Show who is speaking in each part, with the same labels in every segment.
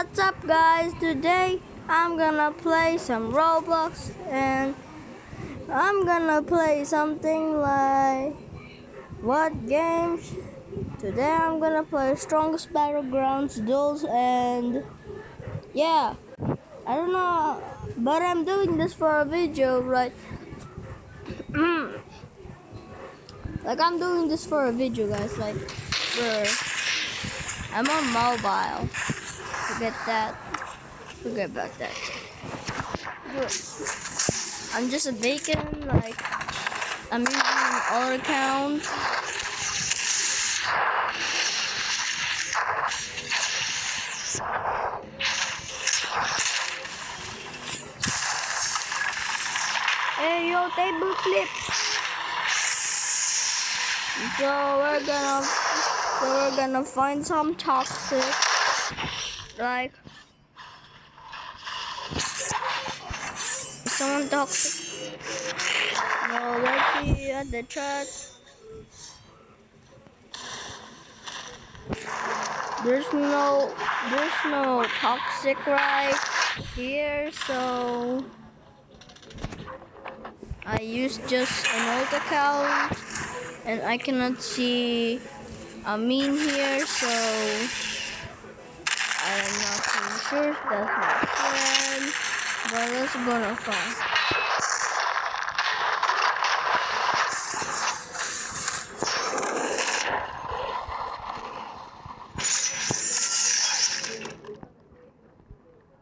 Speaker 1: What's up, guys? Today I'm gonna play some Roblox and I'm gonna play something like what games? Today I'm gonna play Strongest Battlegrounds Duels and yeah, I don't know, but I'm doing this for a video, right? Like I'm doing this for a video, guys. Like, I'm on mobile. Forget that. Forget about that. I'm just a bacon, like I'm using an alt account. Hey yo, table flip. So we're gonna find some toxic, like someone toxic. No, let's see at the chat. There's no toxic right here, so I used just an old account and I cannot see a mean here, so I'm not too sure if that's my friend, but let's go to fun.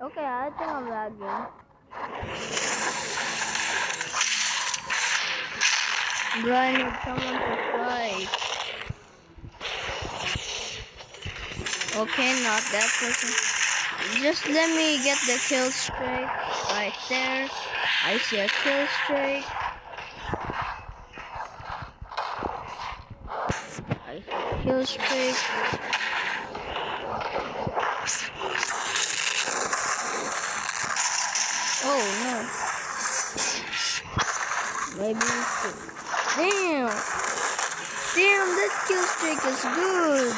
Speaker 1: Okay, I think I'm lagging. Bro, I need someone to fight. Okay, not that person. Just let me get the kill streak right there. I see a kill streak. I see a kill streak. Oh no. Maybe damn, that kill streak is good.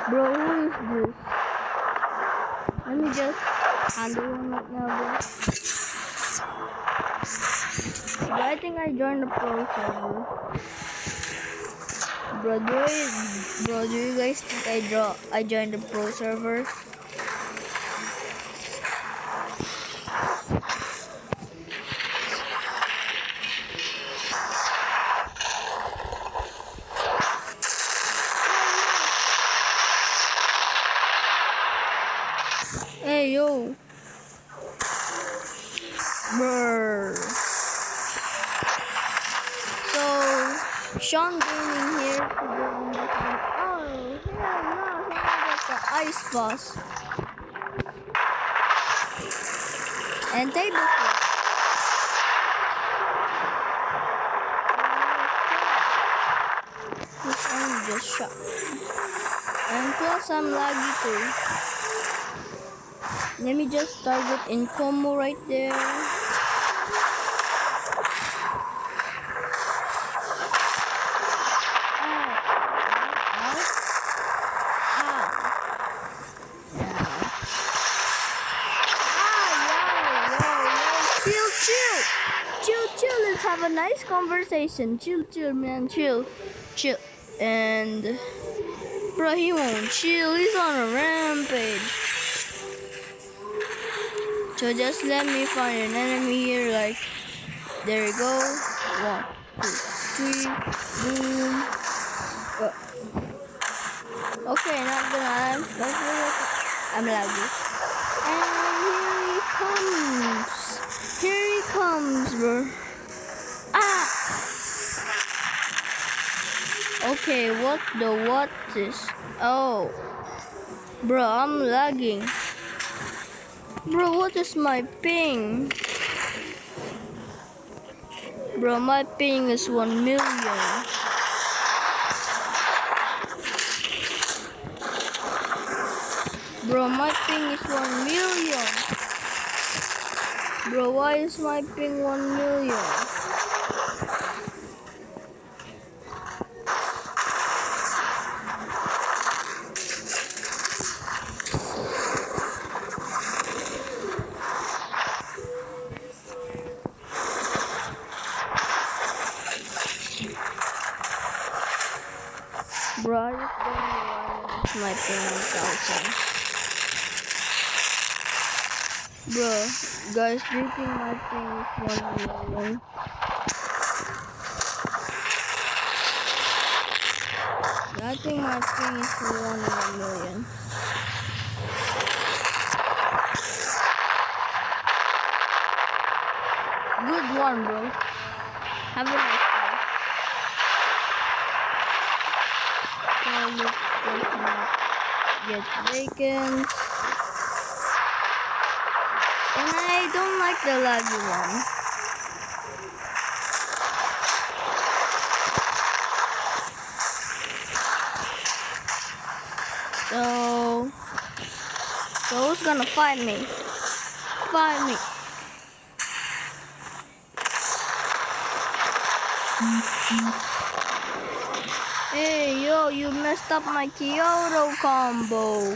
Speaker 1: Bro, who is this? Let me just handle him right now, bro. But I think I joined the pro server. Bro, do you guys think I joined the pro server? Hey yo, brr. So Sean Gaming here. Oh hell no! Someone got the ice boss and table flip. This only just shot, and plus I'm laggy too. Let me just target in combo right there. Chill, let's have a nice conversation. Chill, man, chill. And bro, he won't chill, he's on a rampage. So just let me find an enemy here, like, there we go. 1, 2, 3, boom. Okay, not gonna, I'm laggy. And here he comes, bro. Okay, what is, oh. Bro, I'm lagging. Bro, what is my ping? Bro, my ping is 1 million. Bro, my ping is 1 million. Bro, why is my ping 1 million? Bro, I just don't know why it's my ping 1000. Bro, guys, do you think my ping is 1 million? I think my ping is 1 in a million. Good one, bro. Have a nice day. So let's not get vacant. And I don't like the laggy one. So who's gonna find me? Find me. Hey, yo, you messed up my Kyoto combo.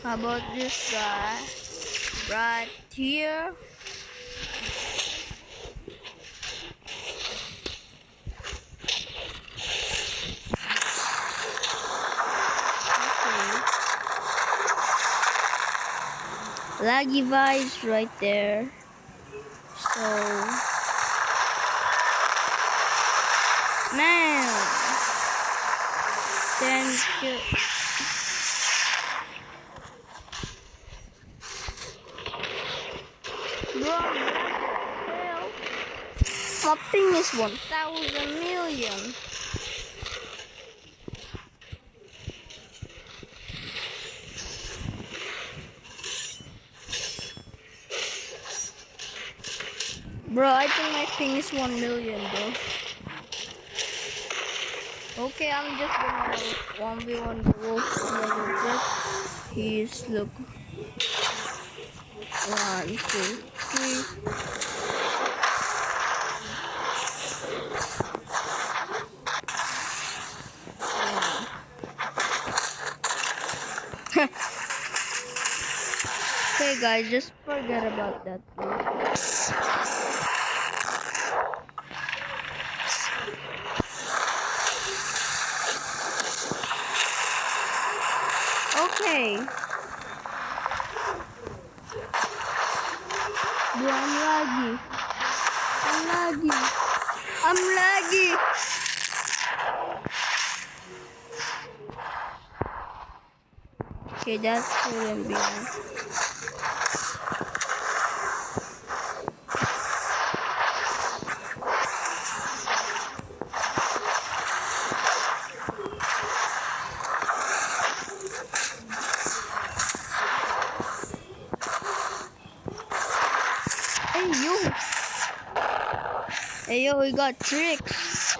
Speaker 1: How about this guy right here? Laggy vibes right there. So, man, thank you. Bro, my ping is 1,000 million. Bro, I think my ping is 1 million, bro. Okay, I'm just gonna 1v1 the wolf level jet. He's look 1, 2, 3. Okay, guys, just forget about that, please. Okay. Bro, I'm laggy. I'm laggy. Okay, that's shouldn't be on. Hey yo, we got tricks.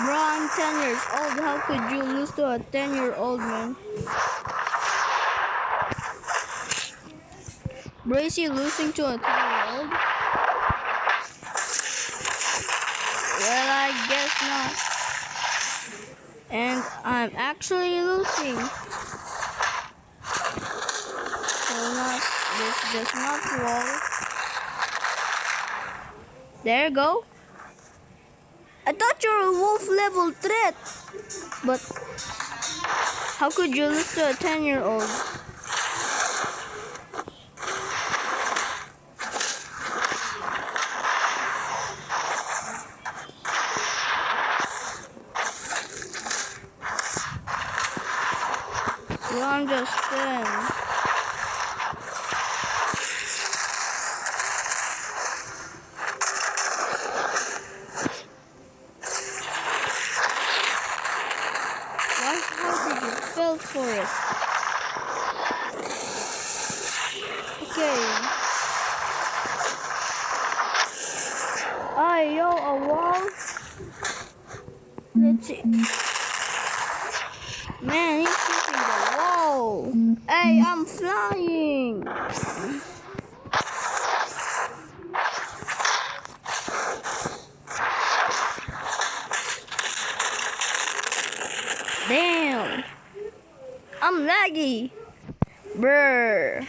Speaker 1: Bro, I'm 10 years old. How could you lose to a 10-year-old man? Bro, is he losing to a 10-year-old? Well, I guess not. And I'm actually losing. So this does not roll. There you go. I thought you were a wolf level threat. But how could you lose to a 10-year-old? Well, I'm just 10. Fell for it. Okay. Yo, a wall. Let's see. Man, he's shooting the wall. Hey, I'm flying. Damn. I'm laggy. Brr.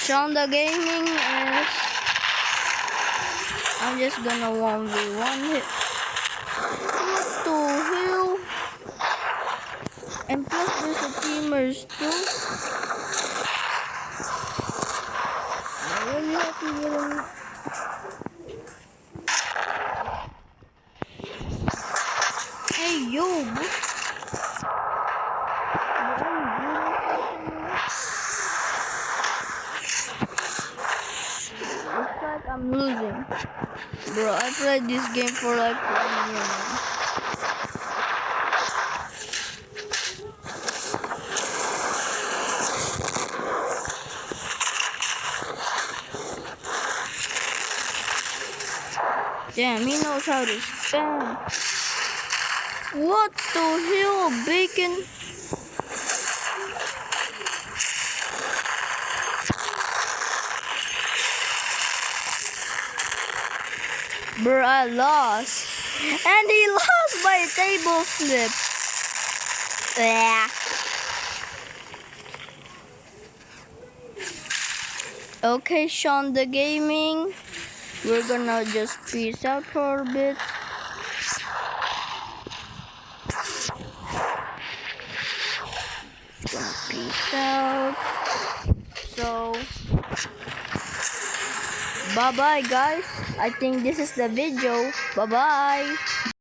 Speaker 1: Sean the Gaming is... I'm just gonna 1v1 hit. What the hell? And plus there's a teamers too. I really have to get him. Hey yo, bro. Looks like I'm losing. Bro, I played this game for like 1 year now. Damn, he knows how to spam. What the hell, bacon? Bro, I lost. And he lost by a table flip. Yeah. Okay, Sean the Gaming. We're gonna just peace out for a bit. Gonna peace out. So, bye bye guys. I think this is the video. Bye bye.